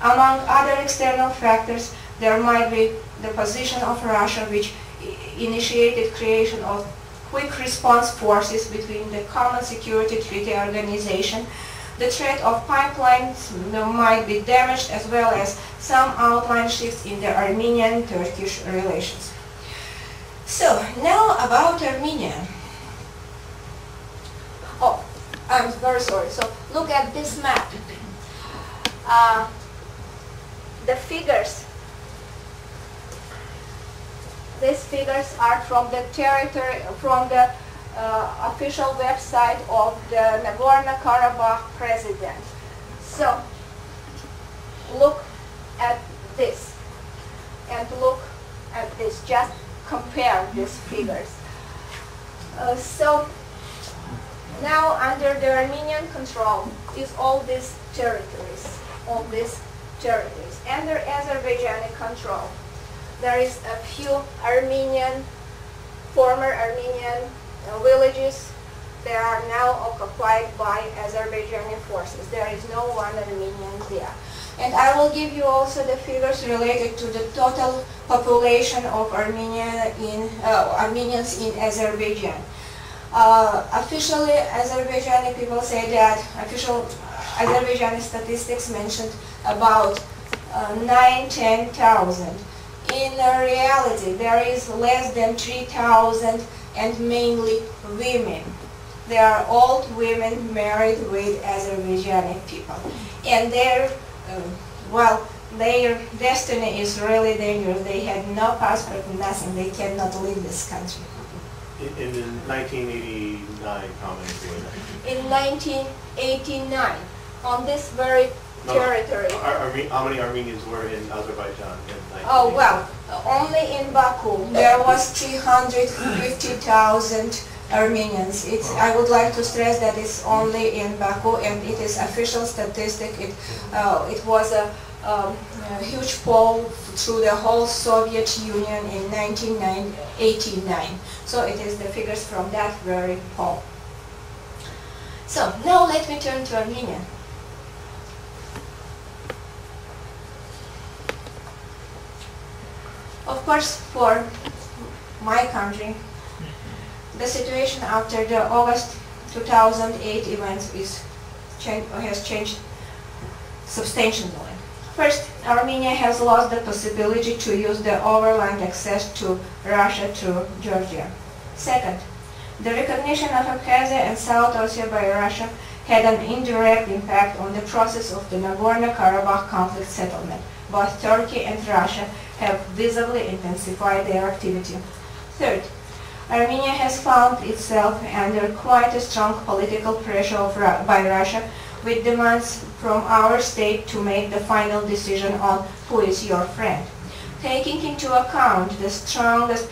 Among other external factors, there might be the position of Russia, which initiated creation of quick response forces between the Common Security Treaty Organization. The threat of pipelines might be damaged, as well as some outline shifts in the Armenian-Turkish relations. So, now about Armenia. Oh, I'm very sorry. So, look at this map. The figures, these figures are from the territory, from the official website of the Nagorno-Karabakh president. So, look at this and look at this. Just compare these figures. So, now under the Armenian control is all these territories, Under Azerbaijani control, there is a few former Armenian villages. They are now occupied by Azerbaijani forces. There is no one Armenian there. And I will give you also the figures related to the total population of Armenians in Azerbaijan. Officially, Azerbaijani people say that official Azerbaijani statistics mentioned about 9–10,000. In reality, there is less than 3,000 and mainly women. They are old women married with Azerbaijani people. And their destiny is really dangerous. They had no passport, nothing. They cannot leave this country. In 1989, how many were there? In 1989, on this very territory. How many Armenians were in Azerbaijan in 1989? Oh, well, only in Baku there was 350,000 Armenians. I would like to stress that it's only in Baku, and it is official statistic. It was a huge poll through the whole Soviet Union in 1989. So it is the figures from that very poll. So now let me turn to Armenia. Of course, for my country, the situation after the August 2008 events has changed substantially. First, Armenia has lost the possibility to use the overland access to Russia through Georgia. Second, the recognition of Abkhazia and South Ossetia by Russia had an indirect impact on the process of the Nagorno-Karabakh conflict settlement. Both Turkey and Russia have visibly intensified their activity. Third, Armenia has found itself under quite a strong political pressure by Russia, with demands from our state to make the final decision on who is your friend. Taking into account the strongest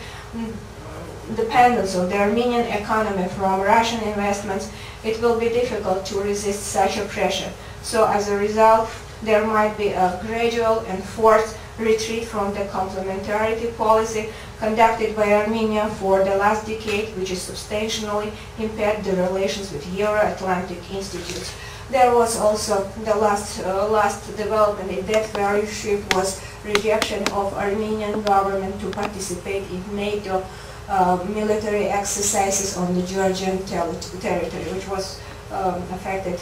dependence of the Armenian economy from Russian investments, it will be difficult to resist such a pressure. So as a result, there might be a gradual and forced retreat from the complementarity policy conducted by Armenia for the last decade, which has substantially impaired the relations with Euro-Atlantic institutes. There was also the last development in that very shift was rejection of Armenian government to participate in NATO military exercises on the Georgian territory, which was affected.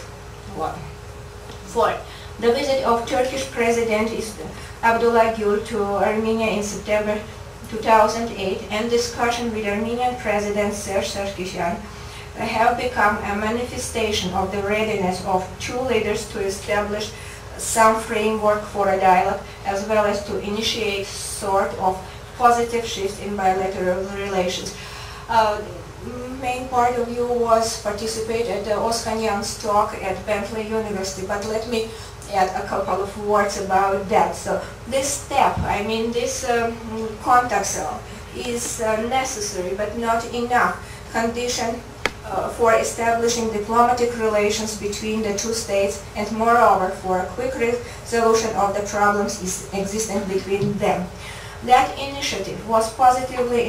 Fourth, the visit of Turkish President Abdullah Gül to Armenia in September 2008 and discussion with Armenian President Sargsyan have become a manifestation of the readiness of two leaders to establish some framework for a dialogue, as well as to initiate sort of positive shifts in bilateral relations. Main part of you was participate at the Oskanyans talk at Bentley University, but let me add a couple of words about that. So this step, this contact is necessary but not enough condition for establishing diplomatic relations between the two states, and moreover for a quick resolution of the problems existing between them. That initiative was positively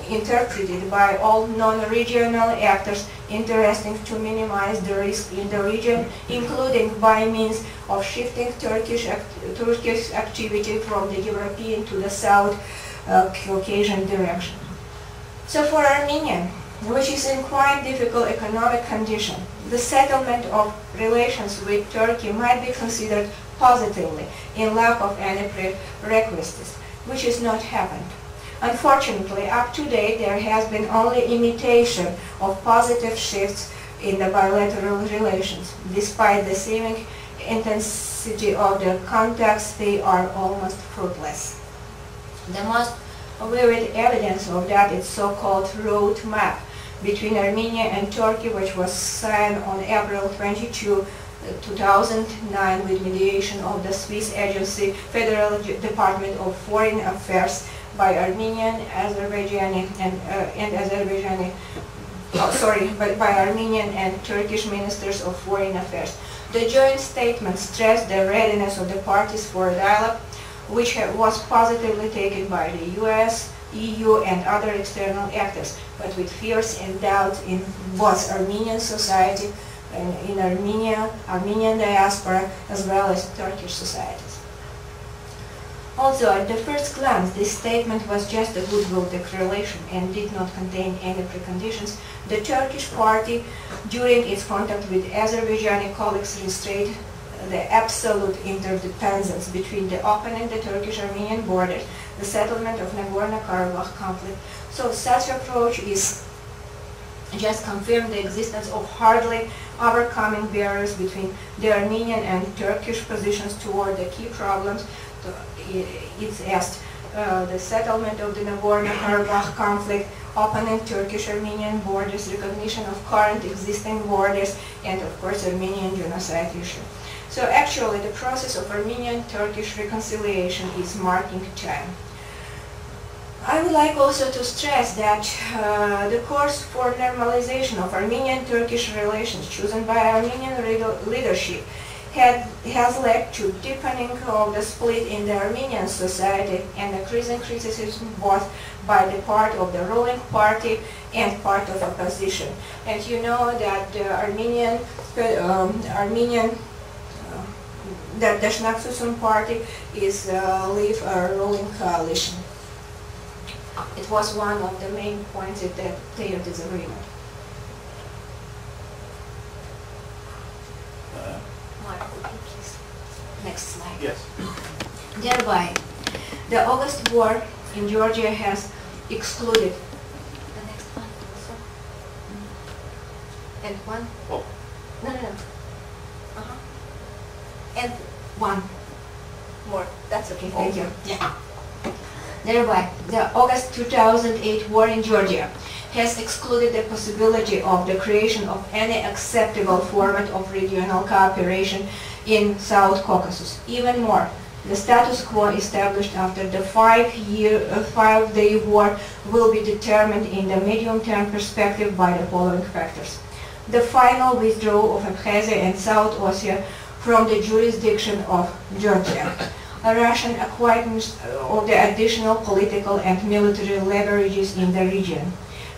interpreted by all non-regional actors interested to minimize the risk in the region, including by means of shifting Turkish activity from the European to the South Caucasian direction. So for Armenia, which is in quite difficult economic condition, the settlement of relations with Turkey might be considered positively in lack of any prerequisites, which has not happened. Unfortunately, up to date, there has been only imitation of positive shifts in the bilateral relations. Despite the seeming intensity of the contacts, they are almost fruitless. The most vivid evidence of that is so-called road map between Armenia and Turkey, which was signed on April 22, 2009 with mediation of the Swiss agency Federal Department of Foreign Affairs by Armenian, Azerbaijani by Armenian and Turkish ministers of foreign affairs. The joint statement stressed the readiness of the parties for a dialogue, which was positively taken by the US, EU and other external actors, but with fears and doubts in both Armenian society and in Armenian diaspora, as well as Turkish societies. Also, at the first glance, this statement was just a goodwill declaration and did not contain any preconditions. The Turkish party, during its contact with Azerbaijani colleagues, restrained the absolute interdependence between the opening the Turkish-Armenian borders, the settlement of Nagorno-Karabakh conflict. So such approach is just confirmed the existence of hardly overcoming barriers between the Armenian and Turkish positions toward the key problems. It's asked the settlement of the Nagorno-Karabakh conflict, opening Turkish-Armenian borders, recognition of current existing borders, and of course Armenian genocide issue. So actually the process of Armenian-Turkish reconciliation is marking time. I would like also to stress that the course for normalization of Armenian-Turkish relations chosen by Armenian leadership has led to deepening of the split in the Armenian society and increasing criticism both by the part of the ruling party and part of opposition. And you know that the that the Shnak party is ruling coalition. It was one of the main points of their disagreement. Next slide. Yes. Thereby, the August war in Georgia has excluded the next one also. And one? Oh. No. And one more. That's okay. Thank you. Yeah. Thereby, the August 2008 war in Georgia has excluded the possibility of the creation of any acceptable format of regional cooperation in South Caucasus. Even more, the status quo established after the five-day war will be determined in the medium-term perspective by the following factors. The final withdrawal of Abkhazia and South Ossetia from the jurisdiction of Georgia, a Russian acquaintance of the additional political and military leverages in the region,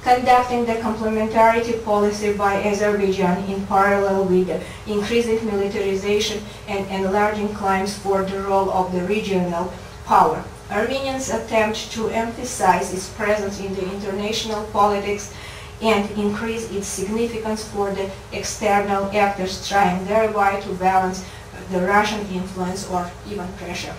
conducting the complementarity policy by Azerbaijan in parallel with the increasing militarization and enlarging claims for the role of the regional power. Armenia's attempt to emphasize its presence in the international politics and increase its significance for the external actors, trying thereby to balance the Russian influence or even pressure.